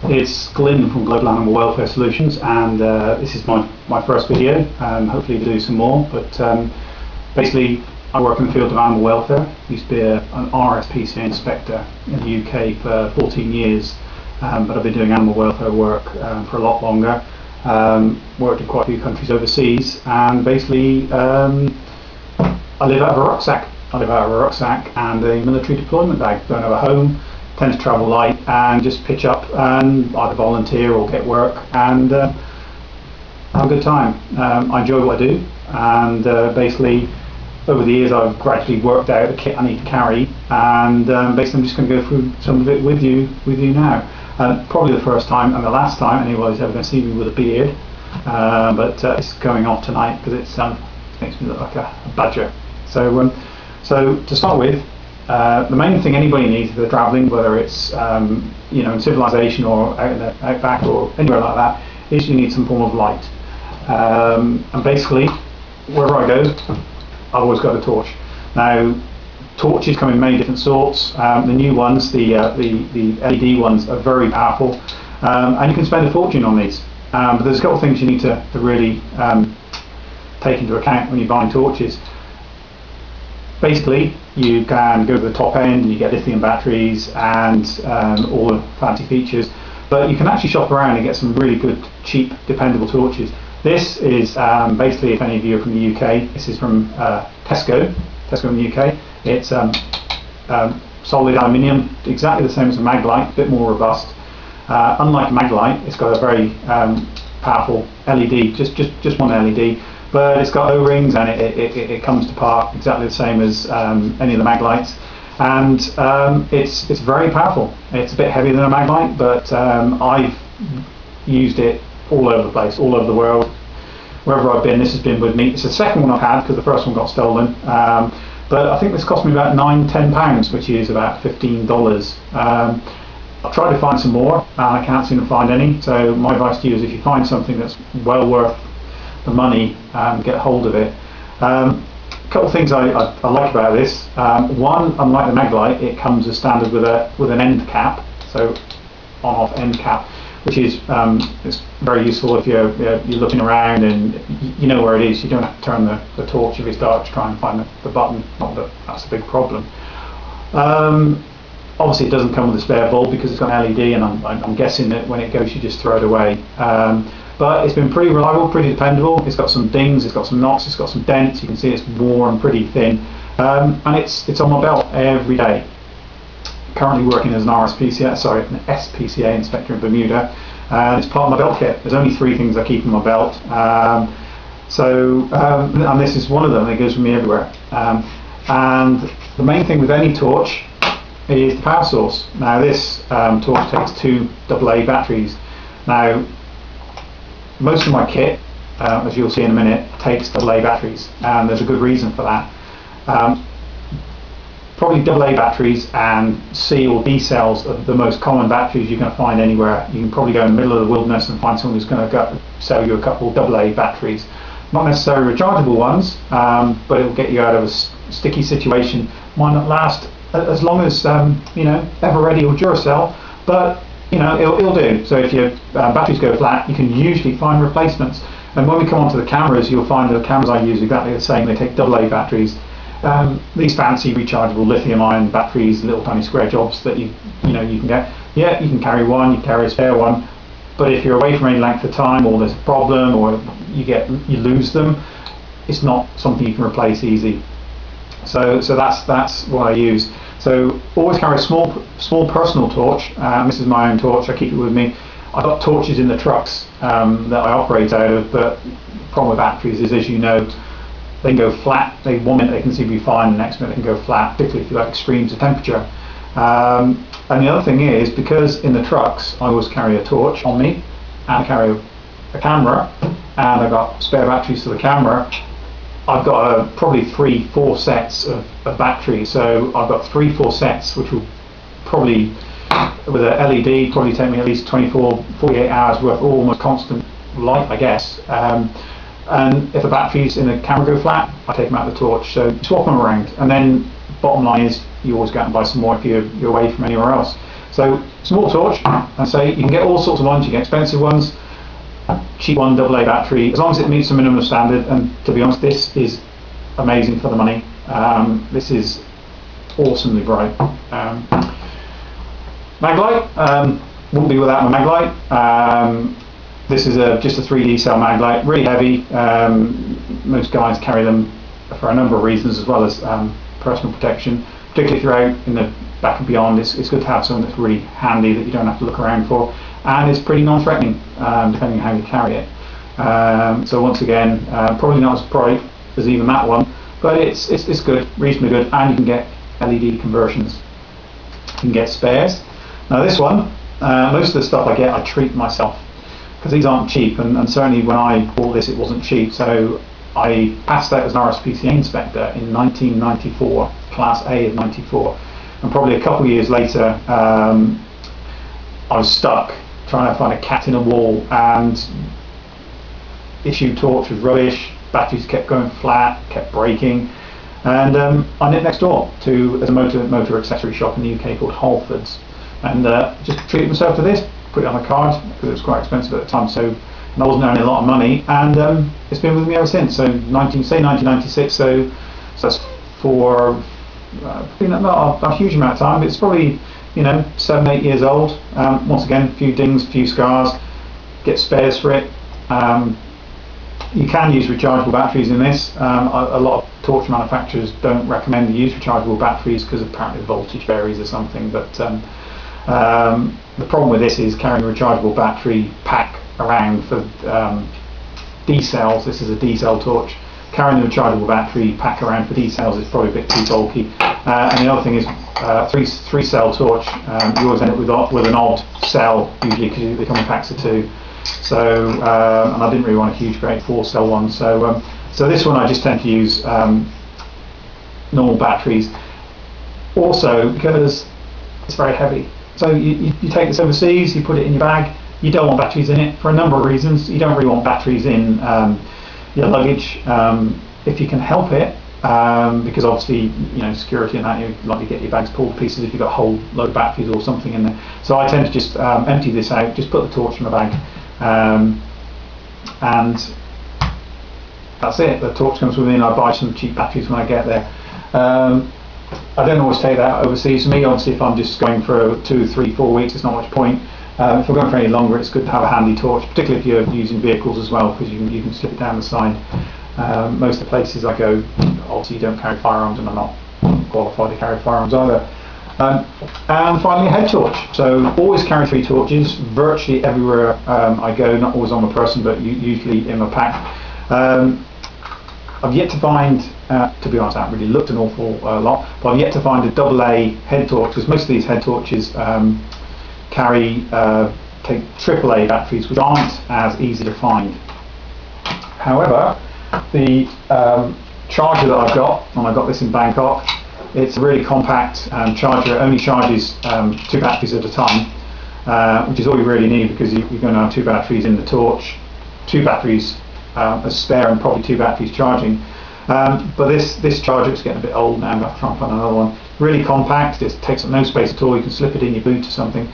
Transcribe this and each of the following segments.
It's Glyn from Global Animal Welfare Solutions, and this is my first video. Hopefully we'll do some more, but basically I work in the field of animal welfare. Used to be an RSPCA inspector in the UK for 14 years, but I've been doing animal welfare work for a lot longer. Worked in quite a few countries overseas, and basically I live out of a rucksack. I live out of a rucksack and a military deployment bag. Don't have a home, tend to travel light and just pitch up and either volunteer or get work and have a good time. I enjoy what I do, and basically over the years I've gradually worked out the kit I need to carry, and basically I'm just going to go through some of it with you now. Probably the first time and the last time anybody's ever going to see me with a beard, but it's going off tonight because it makes me look like a badger. So to start with, the main thing anybody needs if they're travelling, whether it's in civilization or out in the outback or anywhere like that, is you need some form of light. And basically, wherever I go, I've always got a torch. Now, torches come in many different sorts. The new ones, the LED ones, are very powerful, and you can spend a fortune on these. But there's a couple of things you need to really take into account when you're buying torches. Basically, you can go to the top end and you get lithium batteries and all the fancy features, but you can actually shop around and get some really good, cheap, dependable torches. This is basically, if any of you are from the UK, this is from Tesco in the UK. It's solid aluminium, exactly the same as a Maglite, a bit more robust. Unlike Maglite, it's got a very powerful LED, just one LED. But it's got O-rings and it comes to part exactly the same as any of the Maglites, and it's very powerful. It's a bit heavier than a Maglite, but I've used it all over the place, all over the world. Wherever I've been, this has been with me. It's the second one I've had because the first one got stolen, but I think this cost me about £10, which is about $15. I've tried to find some more and I can't seem to find any, so my advice to you is if you find something that's well worth the money, get hold of it. A couple of things I like about this. One, unlike the Maglite, it comes as standard with an end cap, so on-off end cap, which is it's very useful if you're looking around and you know where it is. You don't have to turn the torch if it's dark to try and find the button. Not that that's a big problem. Obviously, it doesn't come with a spare bulb because it's got an LED, and I'm guessing that when it goes, you just throw it away. But it's been pretty reliable, pretty dependable. It's got some dings, it's got some knocks, it's got some dents. You can see it's worn, pretty thin, and it's on my belt every day. Currently working as an an SPCA inspector in Bermuda, and it's part of my belt kit. There's only 3 things I keep in my belt, and this is one of them. It goes with me everywhere. And the main thing with any torch is the power source. Now this torch takes 2 AA batteries. Now, most of my kit, as you'll see in a minute, takes AA batteries, and there's a good reason for that. Probably AA batteries and C or B cells are the most common batteries you're going to find anywhere. You can probably go in the middle of the wilderness and find someone who's going to sell you a couple of AA batteries. Not necessarily rechargeable ones, but it'll get you out of a sticky situation. Might not last as long as Ever Ready or Duracell, but it'll do. So if your batteries go flat, you can usually find replacements. And when we come onto the cameras, you'll find the cameras I use are exactly the same. They take AA batteries. These fancy rechargeable lithium-ion batteries, little tiny square jobs that you can get. Yeah, you can carry one, you can carry a spare one. But if you're away for any length of time, or there's a problem, or you lose them, it's not something you can replace easy. So that's what I use. So always carry a small personal torch. This is my own torch. I keep it with me. I've got torches in the trucks that I operate out of, but the problem with batteries is, as you know, they can go flat. 1 minute they can seem to be fine, the next minute they can go flat, particularly if you have extremes of temperature. And the other thing is, because in the trucks I always carry a torch on me, and I carry a camera, and I've got spare batteries for the camera. I've got probably 3-4 sets of batteries, so I've got 3-4 sets, which will probably, with a LED, probably take me at least 24-48 hours worth of almost constant light, I guess. And if the batteries in the camera go flat, I take them out of the torch. So swap them around, and then bottom line is you always go out and buy some more if you're away from anywhere else. So small torch, and say you can get all sorts of ones. You get expensive ones, cheap one, AA battery, as long as it meets the minimum standard. And to be honest, this is amazing for the money. This is awesomely bright. Maglite, wouldn't be without my Maglite. This is just a 3D cell Maglite, really heavy. Most guys carry them for a number of reasons, as well as personal protection, particularly if you're out in the back and beyond. It's good to have something that's really handy that you don't have to look around for, and it's pretty non-threatening depending on how you carry it. So once again, probably not as bright as even that one, but it's good, reasonably good, and you can get LED conversions. You can get spares. Now this one, most of the stuff I get, I treat myself, because these aren't cheap, and certainly when I bought this, it wasn't cheap. So I passed out as an RSPCA inspector in 1994, Class A of 94, and probably a couple of years later, I was stuck trying to find a cat in a wall, and issue torch was rubbish, batteries kept going flat, kept breaking, and I nipped next door to a motor accessory shop in the UK called Halfords, and just treated myself to this, put it on my card, because it was quite expensive at the time, so, and I wasn't earning a lot of money, and it's been with me ever since. So 1996, so that's for not a huge amount of time, but it's probably 7-8 years old. Once again, a few dings, a few scars, get spares for it. You can use rechargeable batteries in this. A lot of torch manufacturers don't recommend to use rechargeable batteries because apparently the voltage varies or something, but the problem with this is carrying a rechargeable battery pack around for D cells. This is a D cell torch. Carrying a rechargeable battery pack around for D cells is probably a bit too bulky. And the other thing is, three cell torch, you always end up with an odd cell usually, because they come in packs of 2. So, and I didn't really want a huge, great 4-cell one. So, so this one I just tend to use normal batteries. Also, because it's very heavy. So you take this overseas, you put it in your bag. You don't want batteries in it for a number of reasons. You don't really want batteries in your luggage if you can help it, because obviously security and that, you'd like to get your bags pulled to pieces if you've got a whole load of batteries or something in there. So I tend to just empty this out, just put the torch in my bag, and that's it. The torch comes with me, and I buy some cheap batteries when I get there. I don't always take that overseas. For me, obviously, if I'm just going for 2, 3, 4 weeks, it's not much point. If I'm going for any longer, it's good to have a handy torch, particularly if you're using vehicles as well, because you can slip it down the side. Most of the places I go, obviously, you don't carry firearms, and I'm not qualified to carry firearms either. And finally, a head torch. So always carry 3 torches, virtually everywhere I go, not always on my person, but usually in my pack. I've yet to find, to be honest, I haven't really looked an awful lot, but I've yet to find a AA head torch, because most of these head torches take AAA batteries, which aren't as easy to find. However, the charger that I've got, and I got this in Bangkok, it's a really compact charger. It only charges 2 batteries at a time, which is all you really need, because you're going to have 2 batteries in the torch, 2 batteries as spare, and probably 2 batteries charging. But this charger is getting a bit old now. I'm going to try and find another one. Really compact. It takes up no space at all. You can slip it in your boot or something,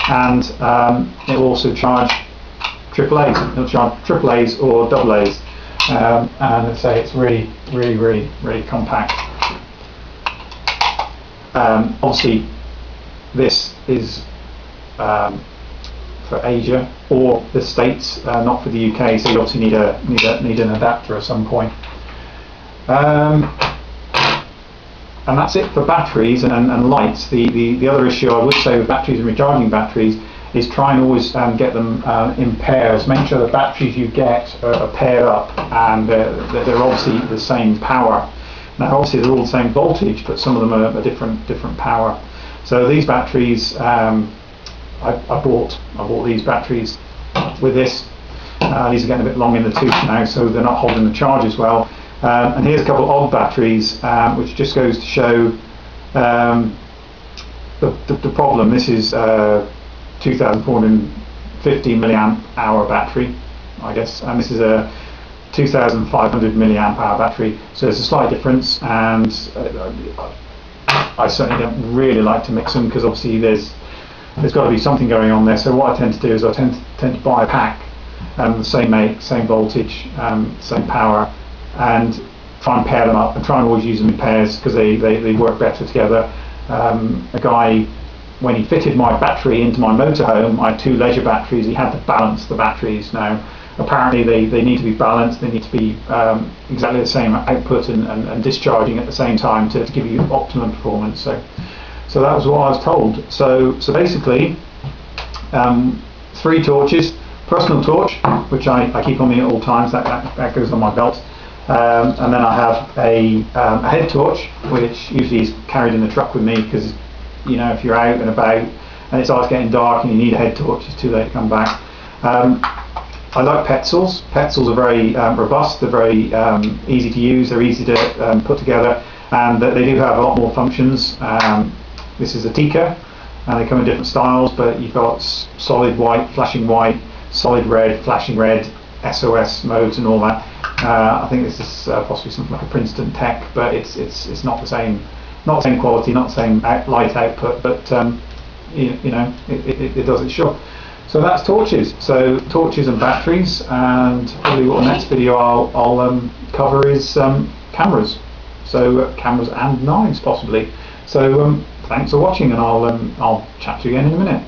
and it will also charge AAAs. It'll charge AAAs or AAs, and I'd say it's really compact. Obviously, this is for Asia or the States, not for the UK. So you obviously need an adapter at some point. And that's it for batteries and lights. The other issue I would say with batteries and recharging batteries is try and always get them in pairs. Make sure the batteries you get are paired up, and they're obviously the same power. Now obviously they're all the same voltage, but some of them are different power. So these batteries, I bought these batteries with this. These are getting a bit long in the tooth now, so they're not holding the charge as well. And here's a couple of odd batteries, which just goes to show the problem. This is 2,450 milliamp hour battery, I guess, and this is a 2,500 milliamp hour battery. So there's a slight difference, and I certainly don't really like to mix them, because obviously there's there's got to be something going on there. So what I tend to do is I tend to buy a pack, the same make, same voltage, same power, and try and pair them up, and try and always use them in pairs because they work better together. A guy, when he fitted my battery into my motorhome, I had 2 leisure batteries. He had to balance the batteries. Now, apparently they need to be balanced. They need to be exactly the same output and discharging at the same time to give you optimum performance. So that was what I was told. So basically, 3 torches. Personal torch, which I keep on me at all times. That goes on my belt. And then I have a head torch, which usually is carried in the truck with me because, you know, if you're out and about and it starts getting dark and you need a head torch, it's too late to come back. I like Petzls. Petzls are very robust. They're very easy to use. They're easy to put together, and they do have a lot more functions. This is a Tikka, and they come in different styles. But you've got solid white, flashing white, solid red, flashing red, SOS modes, and all that. I think this is possibly something like a Princeton Tech, but it's not the same quality, not the same light output, but you know, it does its job. So that's torches. So torches and batteries, and probably what the next video I'll cover is cameras. So cameras and knives possibly. So thanks for watching, and I'll chat to you again in a minute.